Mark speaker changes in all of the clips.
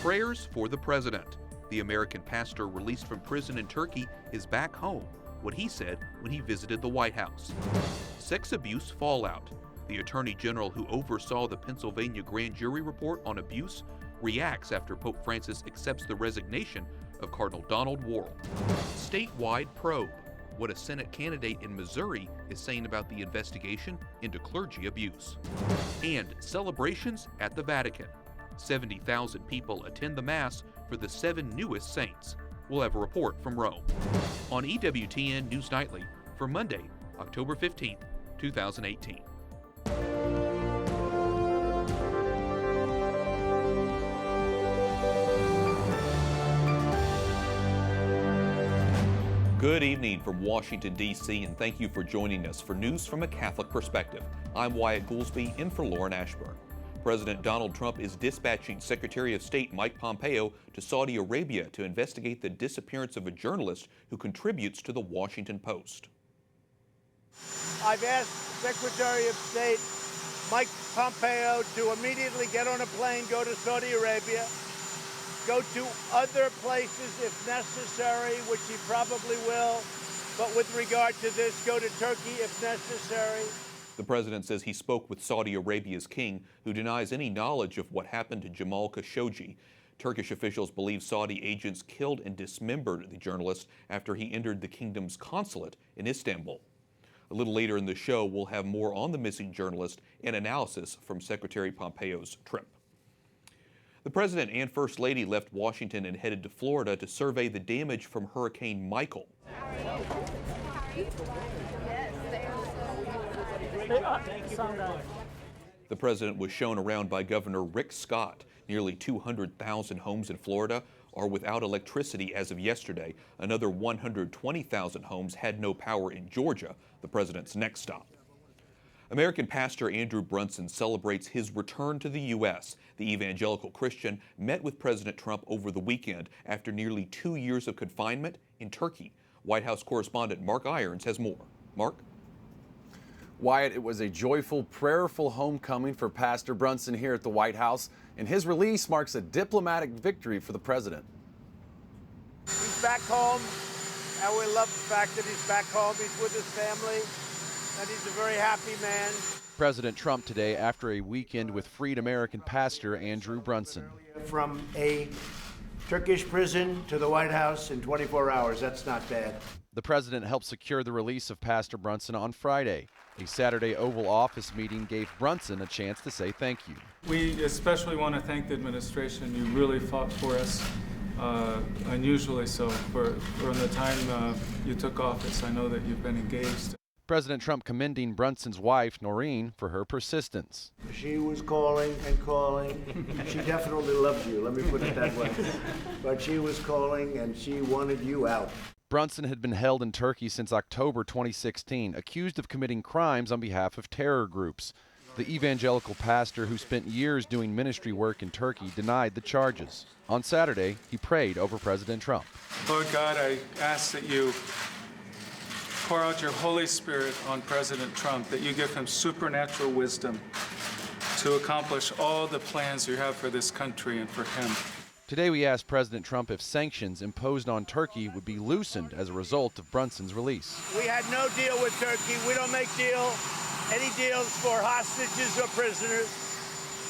Speaker 1: Prayers for the president. The American pastor released from prison in Turkey is back home, what he said when he visited the White House. Sex abuse fallout. The Attorney General who oversaw the Pennsylvania grand jury report on abuse reacts after Pope Francis accepts the resignation of Cardinal Donald Worrell. Statewide probe. What a Senate candidate in Missouri is saying about the investigation into clergy abuse. And celebrations at the Vatican. 70,000 people attend the Mass for the 7 newest saints. We'll have a report from Rome. On EWTN News Nightly for Monday, October 15th, 2018. Good evening from Washington, D.C., and thank you for joining us for News from a Catholic Perspective. I'm Wyatt Goolsby, in for Lauren Ashburn. President Donald Trump is dispatching Secretary of State Mike Pompeo to Saudi Arabia to investigate the disappearance of a journalist who contributes to the Washington Post.
Speaker 2: I've asked Secretary of State Mike Pompeo to immediately get on a plane, go to Saudi Arabia, go to other places if necessary, which he probably will, but with regard to this, go to Turkey if necessary.
Speaker 1: The president says he spoke with Saudi Arabia's king, who denies any knowledge of what happened to Jamal Khashoggi. Turkish officials believe Saudi agents killed and dismembered the journalist after he entered the kingdom's consulate in Istanbul. A little later in the show, we'll have more on the missing journalist and analysis from Secretary Pompeo's trip. The President and First Lady left Washington and headed to Florida to survey the damage from Hurricane Michael. The President was shown around by Governor Rick Scott. Nearly 200,000 homes in Florida are without electricity as of yesterday. Another 120,000 homes had no power in Georgia, the President's next stop. American pastor Andrew Brunson celebrates his return to the U.S. The evangelical Christian met with President Trump over the weekend after nearly 2 years of confinement in Turkey. White House correspondent Mark Irons has more. Mark?
Speaker 3: Wyatt, it was a joyful, prayerful homecoming for Pastor Brunson here at the White House, and his release marks a diplomatic victory for the president.
Speaker 2: He's back home, and we love the fact that he's back home. He's with his family, and he's a very happy man.
Speaker 3: President Trump today after a weekend with freed American pastor Andrew Brunson.
Speaker 2: From a Turkish prison to the White House in 24 hours, that's not bad.
Speaker 3: The president helped secure the release of Pastor Brunson on Friday. A Saturday Oval Office meeting gave Brunson a chance to say thank you.
Speaker 4: We especially want to thank the administration. You really fought for us, unusually so, from the time you took office. I know that you've been engaged.
Speaker 3: President Trump commending Brunson's wife, Noreen, for her persistence.
Speaker 2: She was calling and calling. She definitely loved you, let me put it that way. But she was calling and she wanted you out.
Speaker 3: Brunson had been held in Turkey since October 2016, accused of committing crimes on behalf of terror groups. The evangelical pastor who spent years doing ministry work in Turkey denied the charges. On Saturday, he prayed over President Trump.
Speaker 4: Lord God, I ask that you pour out your Holy Spirit on President Trump, that you give him supernatural wisdom to accomplish all the plans you have for this country and for him.
Speaker 3: Today we asked President Trump if sanctions imposed on Turkey would be loosened as a result of Brunson's release.
Speaker 2: We had no deal with Turkey. We don't make any deals for hostages or prisoners.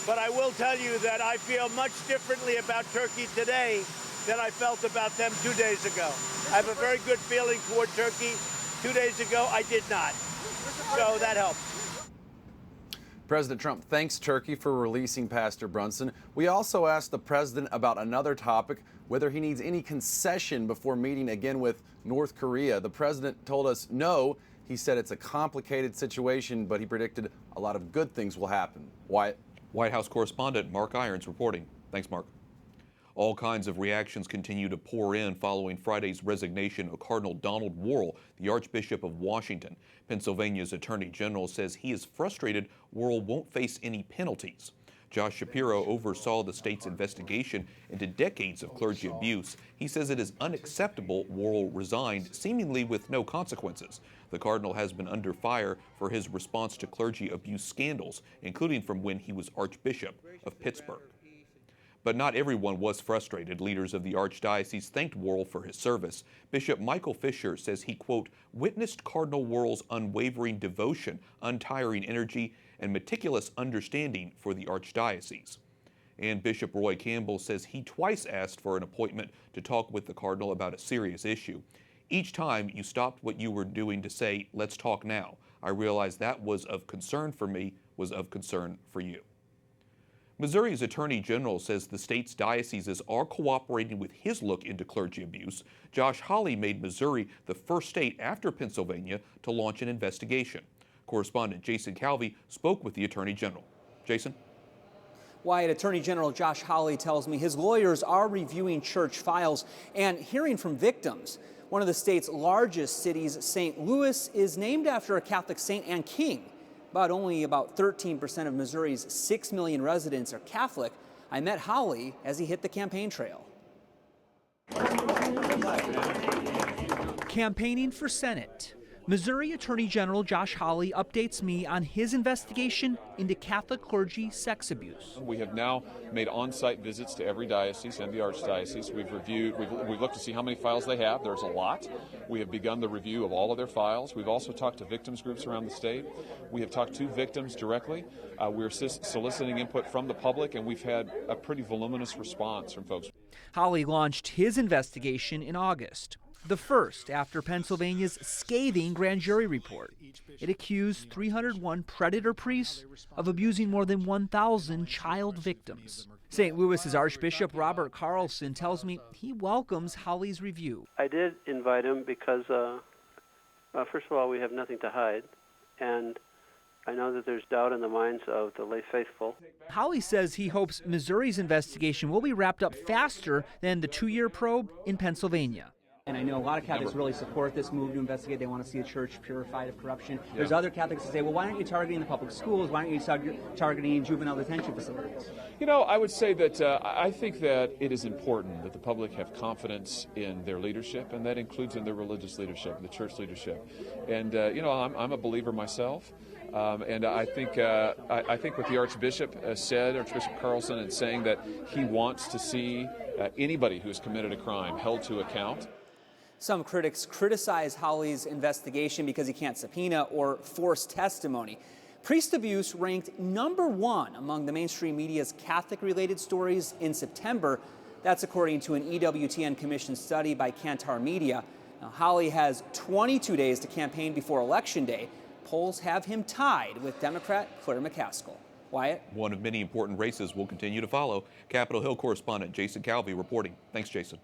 Speaker 2: But I will tell you that I feel much differently about Turkey today than I felt about them 2 days ago. I have a very good feeling toward Turkey. 2 days ago, I did not. So that helped.
Speaker 3: President Trump thanks Turkey for releasing Pastor Brunson. We also asked the president about another topic, whether he needs any concession before meeting again with North Korea. The president told us no. He said it's a complicated situation, but he predicted a lot of good things will happen. Wyatt?
Speaker 1: White House correspondent Mark Irons reporting. Thanks, Mark. All kinds of reactions continue to pour in following Friday's resignation of Cardinal Donald Worrell, the Archbishop of Washington. Pennsylvania's Attorney General says he is frustrated Worrell won't face any penalties. Josh Shapiro oversaw the state's investigation into decades of clergy abuse. He says it is unacceptable Worrell resigned, seemingly with no consequences. The cardinal has been under fire for his response to clergy abuse scandals, including from when he was Archbishop of Pittsburgh. But not everyone was frustrated. Leaders of the Archdiocese thanked Worrell for his service. Bishop Michael Fisher says he, quote, witnessed Cardinal Worrell's unwavering devotion, untiring energy, and meticulous understanding for the Archdiocese. And Bishop Roy Campbell says he twice asked for an appointment to talk with the Cardinal about a serious issue. Each time you stopped what you were doing to say, let's talk now. I realized that was of concern for me, was of concern for you. Missouri's Attorney General says the state's dioceses are cooperating with his look into clergy abuse. Josh Hawley made Missouri the first state after Pennsylvania to launch an investigation. Correspondent Jason Calvey spoke with the Attorney General. Jason?
Speaker 5: Wyatt, Attorney General Josh Hawley tells me his lawyers are reviewing church files and hearing from victims. One of the state's largest cities, St. Louis, is named after a Catholic saint and king. But only about 13% of Missouri's 6 million residents are Catholic. I met Hawley as he hit the campaign trail. Campaigning for Senate. Missouri Attorney General Josh Hawley updates me on his investigation into Catholic clergy sex abuse.
Speaker 6: We have now made on-site visits to every diocese and the archdiocese. We've looked to see how many files they have. There's a lot. We have begun the review of all of their files. We've also talked to victims groups around the state. We have talked to victims directly. We're soliciting input from the public, and we've had a pretty voluminous response from folks.
Speaker 5: Hawley launched his investigation in August. The first after Pennsylvania's scathing grand jury report. It accused 301 predator priests of abusing more than 1,000 child victims. St. Louis's Archbishop Robert Carlson tells me he welcomes Hawley's review.
Speaker 7: I did invite him because, first of all, we have nothing to hide, and I know that there's doubt in the minds of the lay faithful.
Speaker 5: Hawley says he hopes Missouri's investigation will be wrapped up faster than the 2-year probe in Pennsylvania. And I know a lot of Catholics really support this move to investigate. They want to see the church purified of corruption. There's other Catholics that say, well, why aren't you targeting the public schools? Why aren't you targeting juvenile detention facilities?
Speaker 6: You know, I would say that I think that it is important that the public have confidence in their leadership, and that includes in their religious leadership, the church leadership. And, you know, I'm a believer myself. And I think what the Archbishop said, Archbishop Carlson, in saying that he wants to see anybody who has committed a crime held to account.
Speaker 5: Some critics criticize Hawley's investigation because he can't subpoena or force testimony. Priest abuse ranked #1 among the mainstream media's Catholic-related stories in September. That's according to an EWTN Commission study by Kantar Media. Now, Hawley has 22 days to campaign before Election Day. Polls have him tied with Democrat Claire McCaskill. Wyatt?
Speaker 1: One of many important races will continue to follow. Capitol Hill correspondent Jason Calvey reporting. Thanks, Jason.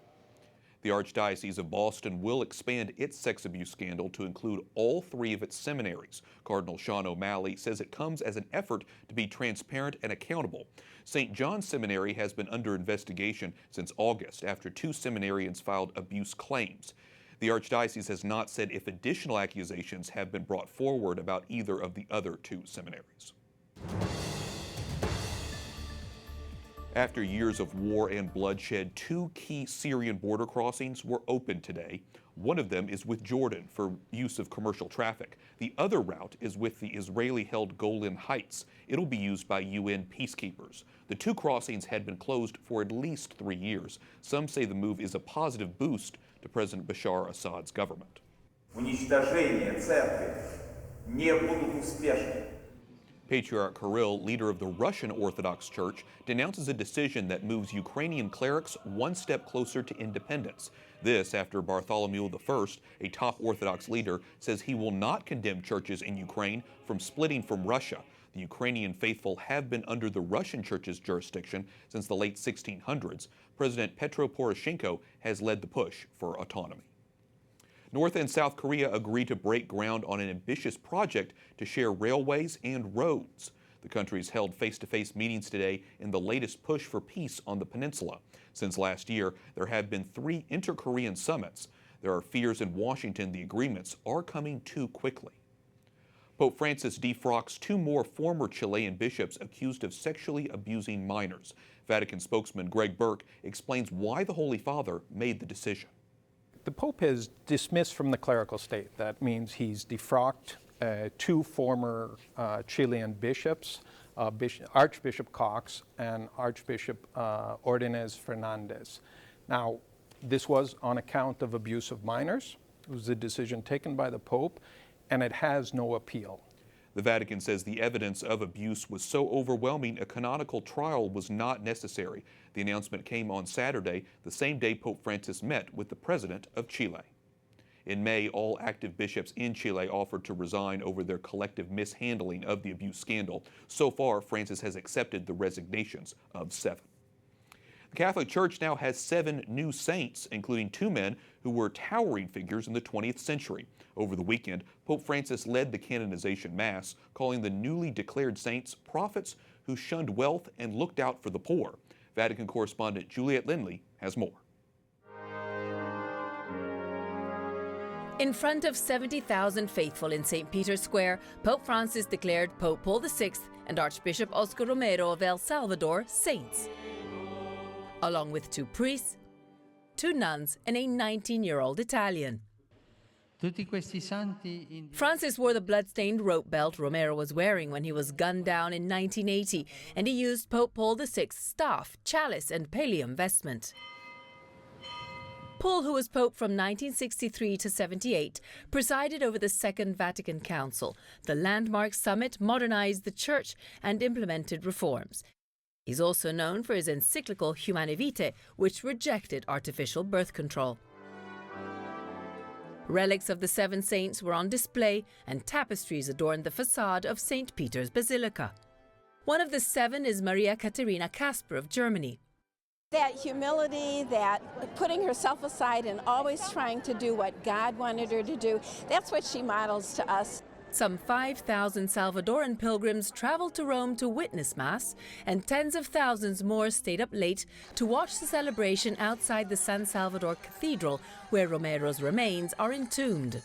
Speaker 1: The Archdiocese of Boston will expand its sex abuse scandal to include all 3 of its seminaries. Cardinal Sean O'Malley says it comes as an effort to be transparent and accountable. St. John's Seminary has been under investigation since August after 2 seminarians filed abuse claims. The Archdiocese has not said if additional accusations have been brought forward about either of the other 2 seminaries. After years of war and bloodshed, 2 key Syrian border crossings were opened today. One of them is with Jordan for use of commercial traffic. The other route is with the Israeli-held Golan Heights. It'll be used by UN peacekeepers. The 2 crossings had been closed for at least 3 years. Some say the move is a positive boost to President Bashar Assad's government. Patriarch Kirill, leader of the Russian Orthodox Church, denounces a decision that moves Ukrainian clerics one step closer to independence. This after Bartholomew I, a top Orthodox leader, says he will not condemn churches in Ukraine from splitting from Russia. The Ukrainian faithful have been under the Russian Church's jurisdiction since the late 1600s. President Petro Poroshenko has led the push for autonomy. North and South Korea agree to break ground on an ambitious project to share railways and roads. The countries held face-to-face meetings today in the latest push for peace on the peninsula. Since last year, there have been 3 inter-Korean summits. There are fears in Washington the agreements are coming too quickly. Pope Francis defrocks 2 more former Chilean bishops accused of sexually abusing minors. Vatican spokesman Greg Burke explains why the Holy Father made the decision.
Speaker 8: The Pope has dismissed from the clerical state. That means he's defrocked 2 former Chilean bishops Archbishop Cox and Archbishop Ordonez Fernandez. Now, this was on account of abuse of minors. It was a decision taken by the Pope, and it has no appeal.
Speaker 1: The Vatican says the evidence of abuse was so overwhelming a canonical trial was not necessary. The announcement came on Saturday, the same day Pope Francis met with the president of Chile. In May, all active bishops in Chile offered to resign over their collective mishandling of the abuse scandal. So far, Francis has accepted the resignations of 7. The Catholic Church now has 7 new saints, including 2 men who were towering figures in the 20th century. Over the weekend, Pope Francis led the canonization Mass, calling the newly declared saints prophets who shunned wealth and looked out for the poor. Vatican correspondent Juliet Lindley has more.
Speaker 9: In front of 70,000 faithful in St. Peter's Square, Pope Francis declared Pope Paul VI and Archbishop Oscar Romero of El Salvador saints, along with 2 priests, 2 nuns, and a 19-year-old Italian. Francis wore the blood-stained rope belt Romero was wearing when he was gunned down in 1980, and he used Pope Paul VI's staff, chalice, and pallium vestment. Paul, who was Pope from 1963 to 78, presided over the Second Vatican Council. The landmark summit modernized the Church and implemented reforms. He's also known for his encyclical Humanae Vitae, which rejected artificial birth control. Relics of the 7 saints were on display, and tapestries adorned the facade of St. Peter's Basilica. One of the 7 is Maria Katharina Kasper of Germany.
Speaker 10: That humility, that putting herself aside and always trying to do what God wanted her to do, that's what she models to us.
Speaker 9: Some 5,000 Salvadoran pilgrims traveled to Rome to witness Mass, and tens of thousands more stayed up late to watch the celebration outside the San Salvador Cathedral, where Romero's remains are entombed.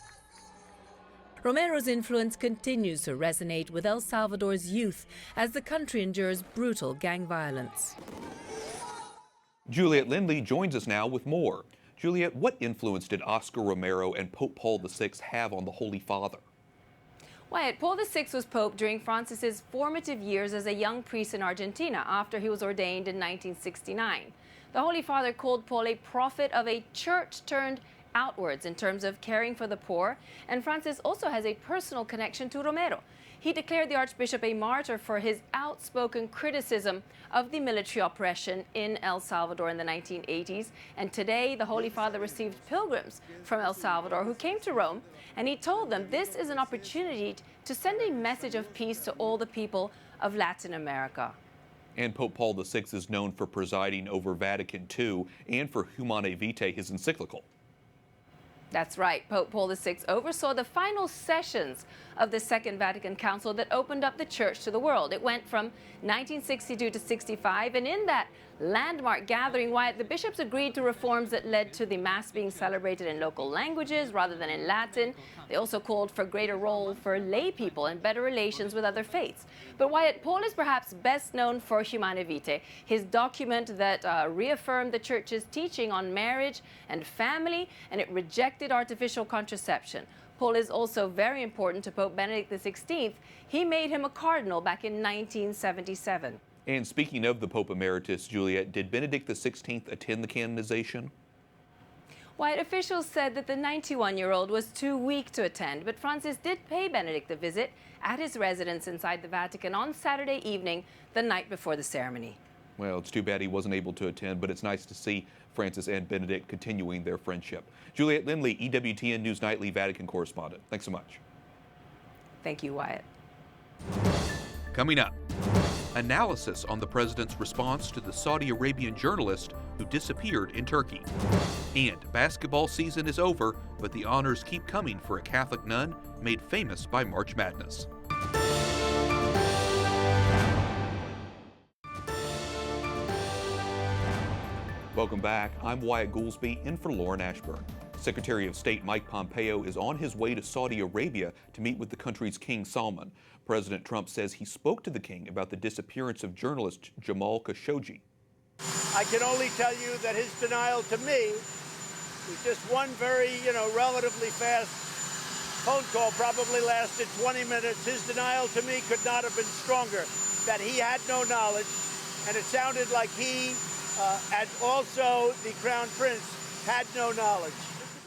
Speaker 9: Romero's influence continues to resonate with El Salvador's youth as the country endures brutal gang violence.
Speaker 1: Juliet Lindley joins us now with more. Juliet, what influence did Oscar Romero and Pope Paul VI have on the Holy Father?
Speaker 11: Wyatt, Paul VI was Pope during Francis's formative years as a young priest in Argentina after he was ordained in 1969. The Holy Father called Paul a prophet of a church turned outwards in terms of caring for the poor, and Francis also has a personal connection to Romero. He declared the Archbishop a martyr for his outspoken criticism of the military oppression in El Salvador in the 1980s. And today, the Holy Father received pilgrims from El Salvador who came to Rome, and he told them this is an opportunity to send a message of peace to all the people of Latin America.
Speaker 1: And Pope Paul VI is known for presiding over Vatican II and for Humanae Vitae, his encyclical.
Speaker 11: That's right. Pope Paul VI oversaw the final sessions of the Second Vatican Council that opened up the Church to the world. It went from 1962 to 65, and in that landmark gathering, Wyatt, the bishops agreed to reforms that led to the Mass being celebrated in local languages rather than in Latin. They also called for greater role for lay people and better relations with other faiths. But Wyatt, Paul is perhaps best known for Humanae Vitae, his document that reaffirmed the Church's teaching on marriage and family, and it rejected artificial contraception. Paul is also very important to Pope Benedict XVI. He made him a cardinal back in 1977.
Speaker 1: And speaking of the Pope Emeritus, Juliet, did Benedict XVI attend the canonization?
Speaker 11: White officials said that the 91-year-old was too weak to attend, but Francis did pay Benedict a visit at his residence inside the Vatican on Saturday evening, the night before the ceremony.
Speaker 1: Well, it's too bad he wasn't able to attend, but it's nice to see Francis and Benedict continuing their friendship. Juliet Lindley, EWTN News Nightly Vatican correspondent. Thanks so much.
Speaker 11: Thank you, Wyatt.
Speaker 1: Coming up, analysis on the president's response to the Saudi Arabian journalist who disappeared in Turkey. And basketball season is over, but the honors keep coming for a Catholic nun made famous by March Madness. Welcome back. I'm Wyatt Goolsby, in for Lauren Ashburn. Secretary of State Mike Pompeo is on his way to Saudi Arabia to meet with the country's King Salman. President Trump says he spoke to the king about the disappearance of journalist Jamal Khashoggi.
Speaker 2: I can only tell you that his denial to me was just one very, relatively fast phone call, probably lasted 20 minutes. His denial to me could not have been stronger. that he had no knowledge, and it sounded like he and also the Crown Prince had no knowledge.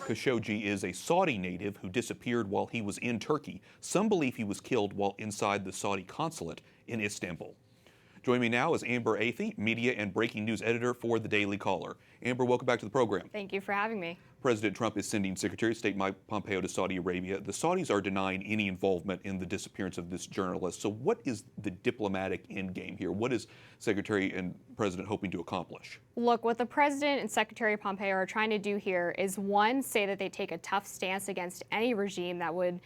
Speaker 1: Khashoggi is a Saudi native who disappeared while he was in Turkey. Some believe he was killed while inside the Saudi consulate in Istanbul. Joining me now is Amber Athey, media and breaking news editor for The Daily Caller. Amber, welcome back to the program.
Speaker 12: Thank you for having me.
Speaker 1: President Trump is sending Secretary of State Mike Pompeo to Saudi Arabia. The Saudis are denying any involvement in the disappearance of this journalist. So what is the diplomatic endgame here? What is Secretary and President hoping to accomplish?
Speaker 12: Look, what the President and Secretary Pompeo are trying to do here is, one, say that they take a tough stance against any regime that would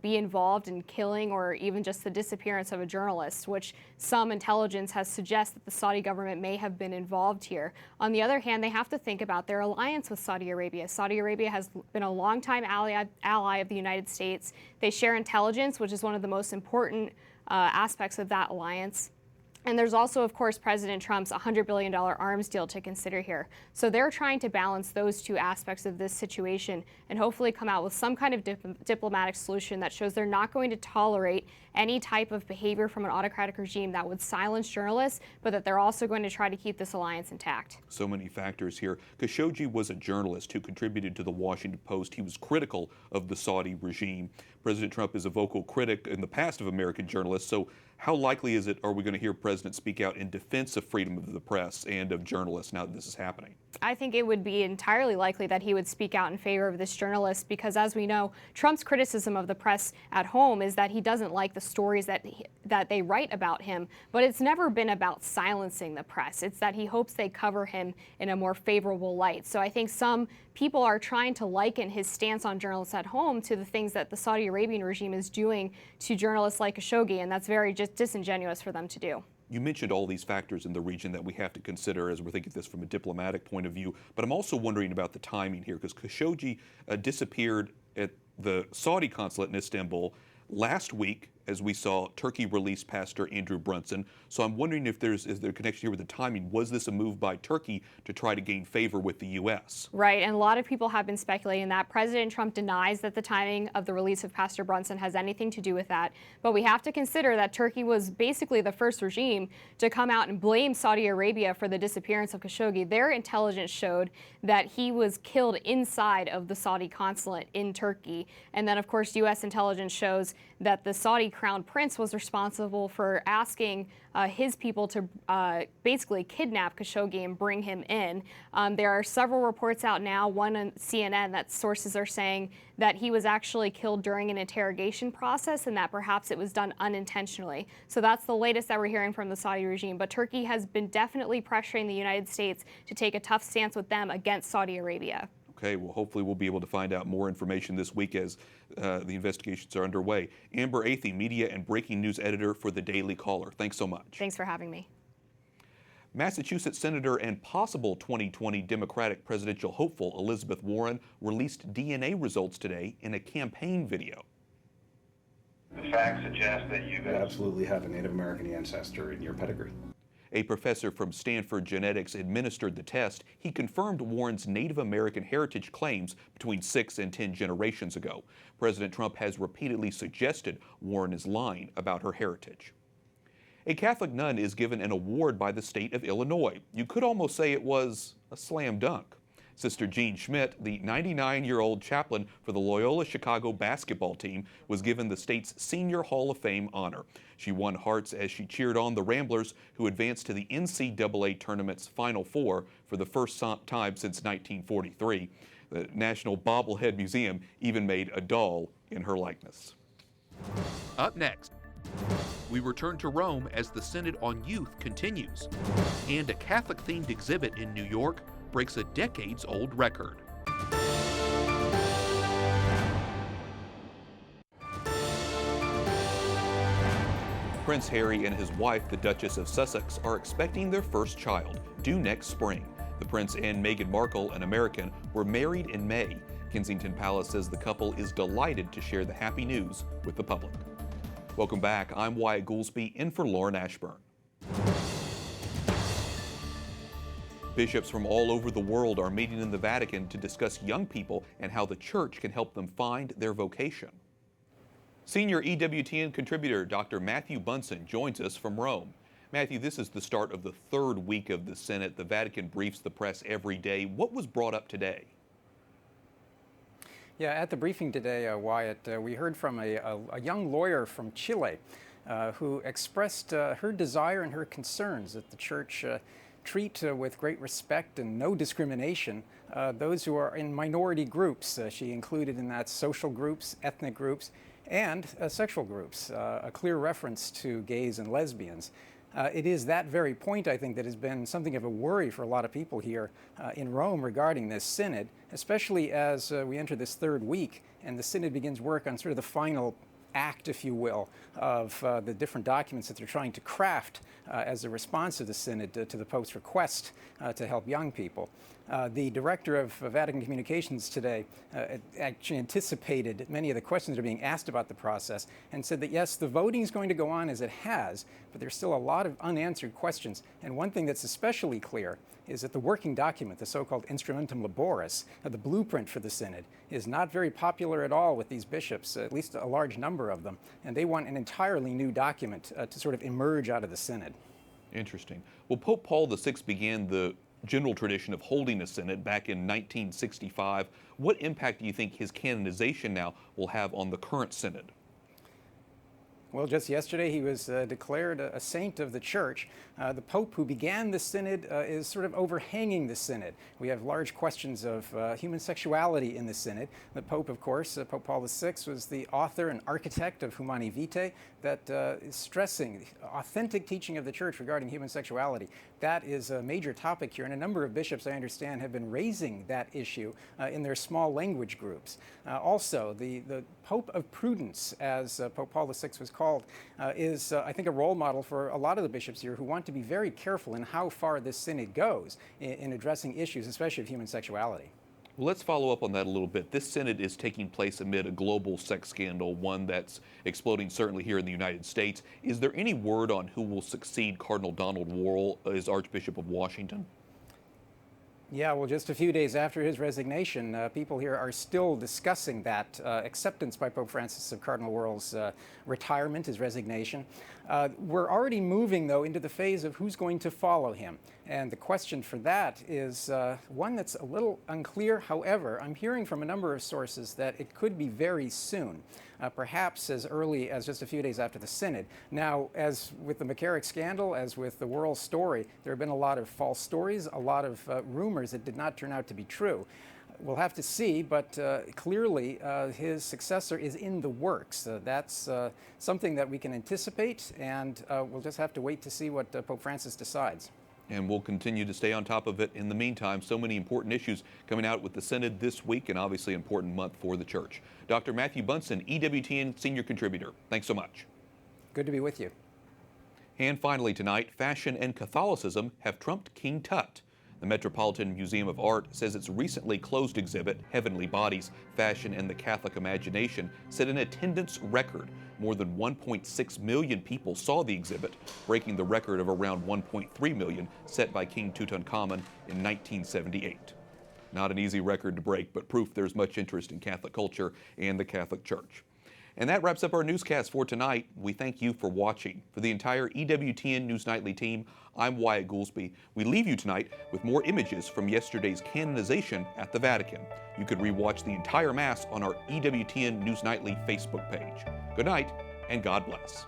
Speaker 12: be involved in killing or even just the disappearance of a journalist, which some intelligence has suggested that the Saudi government may have been involved here. On the other hand, they have to think about their alliance with Saudi Arabia. Saudi Arabia has been a longtime ally of the United States. They share intelligence, which is one of the most important aspects of that alliance. And there's also, of course, President Trump's $100 billion arms deal to consider here. So they're trying to balance those two aspects of this situation and hopefully come out with some kind of diplomatic solution that shows they're not going to tolerate any type of behavior from an autocratic regime that would silence journalists, but that they're also going to try to keep this alliance intact.
Speaker 1: So many factors here. Khashoggi was a journalist who contributed to the Washington Post. He was critical of the Saudi regime. President Trump is a vocal critic in the past of American journalists. So how likely is it, are we going to hear President speak out in defense of freedom of the press and of journalists now that this is happening?
Speaker 12: I think it would be entirely likely that he would speak out in favor of this journalist because, as we know, Trump's criticism of the press at home is that he doesn't like the stories that they write about him, but it's never been about silencing the press. It's that he hopes they cover him in a more favorable light. So I think some people are trying to liken his stance on journalists at home to the things that the Saudi Arabian regime is doing to journalists like Khashoggi, and that's very just disingenuous for them to do.
Speaker 1: You mentioned all these factors in the region that we have to consider as we're thinking this from a diplomatic point of view, but I'm also wondering about the timing here because Khashoggi disappeared at the Saudi consulate in Istanbul last week, as we saw Turkey release Pastor Andrew Brunson. So I'm wondering if is there a connection here with the timing. Was this a move by Turkey to try to gain favor with the U.S.?
Speaker 12: Right, and a lot of people have been speculating that. President Trump denies that the timing of the release of Pastor Brunson has anything to do with that. But we have to consider that Turkey was basically the first regime to come out and blame Saudi Arabia for the disappearance of Khashoggi. Their intelligence showed that he was killed inside of the Saudi consulate in Turkey. And then, of course, U.S. intelligence shows that the Saudi Crown Prince was responsible for asking his people to basically kidnap Khashoggi and bring him in. There are several reports out now, one on CNN, that sources are saying that he was actually killed during an interrogation process and that perhaps it was done unintentionally. So that's the latest that we're hearing from the Saudi regime. But Turkey has been definitely pressuring the United States to take a tough stance with them against Saudi Arabia.
Speaker 1: Okay, well, hopefully we'll be able to find out more information this week as the investigations are underway. Amber Athey, media and breaking news editor for The Daily Caller. Thanks so much.
Speaker 12: Thanks for having me.
Speaker 1: Massachusetts Senator and possible 2020 Democratic presidential hopeful Elizabeth Warren released DNA results today in a campaign video.
Speaker 13: The facts suggest that you absolutely have a Native American ancestor in your pedigree.
Speaker 1: A professor from Stanford Genetics administered the test. He confirmed Warren's Native American heritage claims between 6 and 10 generations ago. President Trump has repeatedly suggested Warren is lying about her heritage. A Catholic nun is given an award by the state of Illinois. You could almost say it was a slam dunk. Sister Jean Schmidt, the 99-year-old chaplain for the Loyola Chicago basketball team, was given the state's Senior Hall of Fame honor. She won hearts as she cheered on the Ramblers, who advanced to the NCAA tournament's Final Four for the first time since 1943. The National Bobblehead Museum even made a doll in her likeness. Up next, we return to Rome as the Synod on Youth continues, and a Catholic-themed exhibit in New York breaks a decades-old record. Prince Harry and his wife, the Duchess of Sussex, are expecting their first child, due next spring. The Prince and Meghan Markle, an American, were married in May. Kensington Palace says the couple is delighted to share the happy news with the public. Welcome back. I'm Wyatt Goolsby, in for Lauren Ashburn. Bishops from all over the world are meeting in the Vatican to discuss young people and how the church can help them find their vocation. Senior EWTN contributor Dr. Matthew Bunson joins us from Rome. Matthew, this is the start of the third week of the Synod. The Vatican briefs the press every day. What was brought up today?
Speaker 14: Yeah, at the briefing today, Wyatt, we heard from a young lawyer from Chile who expressed her desire and her concerns that the Church treat with great respect and no discrimination those who are in minority groups. She included in that social groups, ethnic groups, and sexual groups, a clear reference to gays and lesbians. It is that very point, I think, that has been something of a worry for a lot of people here in Rome regarding this synod, especially as we enter this third week and the synod begins work on sort of the final act, if you will, of the different documents that they're trying to craft as a response to the synod to the Pope's request to help young people. The director of Vatican Communications today actually anticipated many of the questions that are being asked about the process and said that, yes, the voting is going to go on as it has, but there's still a lot of unanswered questions. And one thing that's especially clear is that the working document, the so-called Instrumentum Laboris, the blueprint for the Synod, is not very popular at all with these bishops, at least a large number of them, and they want an entirely new document to sort of emerge out of the Synod.
Speaker 1: Interesting. Well, Pope Paul VI began the general tradition of holding a synod back in 1965. What impact do you think his canonization now will have on the current synod?
Speaker 14: Well, just yesterday he was declared a saint of the Church. The Pope who began the Synod is sort of overhanging the Synod. We have large questions of human sexuality in the Synod. The Pope, of course, Pope Paul VI, was the author and architect of Humani Vitae, that is stressing authentic teaching of the Church regarding human sexuality. That is a major topic here, and a number of bishops, I understand, have been raising that issue in their small language groups. Also, the Pope of Prudence, as Pope Paul VI was called, is, I think, a role model for a lot of the bishops here who want to be very careful in how far this synod goes in addressing issues, especially of human sexuality.
Speaker 1: Well, let's follow up on that a little bit. This synod is taking place amid a global sex scandal, one that's exploding certainly here in the United States. Is there any word on who will succeed Cardinal Donald Wuerl as Archbishop of Washington?
Speaker 14: Yeah, well, just a few days after his resignation, people here are still discussing that acceptance by Pope Francis of Cardinal Wuerl's retirement, his resignation. We're already moving, though, into the phase of who's going to follow him. And the question for that is one that's a little unclear. However, I'm hearing from a number of sources that it could be very soon, perhaps as early as just a few days after the Synod. Now, as with the McCarrick scandal, as with the Wuerl story, there have been a lot of false stories, a lot of rumors that did not turn out to be true. We'll have to see, but clearly his successor is in the works. That's something that we can anticipate, and we'll just have to wait to see what Pope Francis decides.
Speaker 1: And we'll continue to stay on top of it. In the meantime, so many important issues coming out with the Synod this week, and obviously an important month for the Church. Dr. Matthew Bunson, EWTN Senior Contributor, thanks so much.
Speaker 14: Good to be with you.
Speaker 1: And finally tonight, fashion and Catholicism have trumped King Tut. The Metropolitan Museum of Art says its recently closed exhibit, Heavenly Bodies, Fashion and the Catholic Imagination, set an attendance record. More than 1.6 million people saw the exhibit, breaking the record of around 1.3 million set by King Tutankhamun in 1978. Not an easy record to break, but proof there's much interest in Catholic culture and the Catholic Church. And that wraps up our newscast for tonight. We thank you for watching. For the entire EWTN News Nightly team, I'm Wyatt Goolsby. We leave you tonight with more images from yesterday's canonization at the Vatican. You could rewatch the entire Mass on our EWTN News Nightly Facebook page. Good night, and God bless.